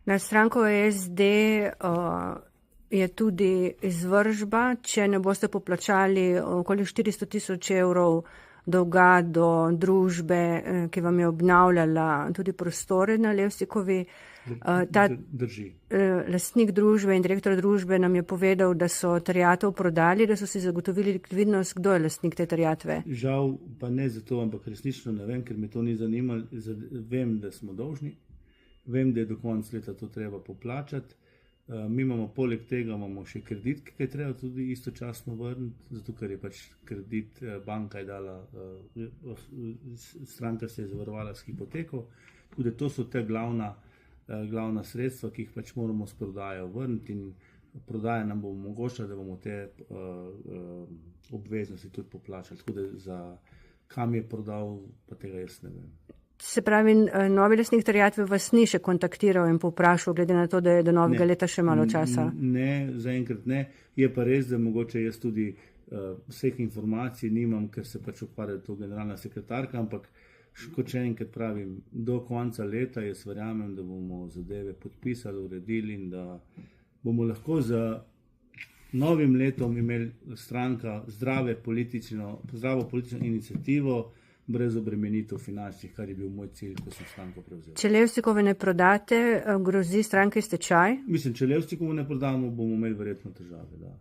Na stranko SD je tudi izvržba, če ne boste poplačali okoli 400.000 evrov dolga do družbe, ki vam je obnavljala tudi prostore na Levstikovi. Drži. Lastnik družbe in direktor družbe nam je povedal, da so terjatev prodali, da so si zagotovili likvidnost. Kdo je lastnik te terjatve? Žal pa ne zato, ampak resnično ne vem, ker me to ni zanimalo. Vem, da smo dolžni, vem, da je do konca leta to treba poplačati. Mi imamo poleg tega še kredit, ki je treba tudi istočasno vrniti, zato ker je pač kredit, banka je dala, stranka se je zavarovala s hipoteko. Tudi to so te glavna sredstva, ki jih pač moramo s prodajo vrniti, in prodaja nam bo omogočila, da bomo te obveznosti tudi poplačali. Tako da za kam je prodal, pa tega jaz ne vem. Se pravi, novi lastnik terjatve vas ni še kontaktiral in povprašal, glede na to, da je do novega leta še malo časa? Ne, zaenkrat ne. Je pa res, da mogoče jaz tudi vseh informacij nimam, ker se pač ukvarja to generalna sekretarka, ampak kot še enkrat pravim, do konca leta jaz verjamem, da bomo zadeve podpisali, uredili in da bomo lahko za novim letom imeli stranka zdravo politično iniciativo, brez obremenitev finančnih, kar je bil moj cilj, ko sem stranko prevzel. Če Levstikove ne prodate, grozi stranki stečaj? Mislim, če Levstikovo ne prodamo, bomo imeli verjetno težave, da.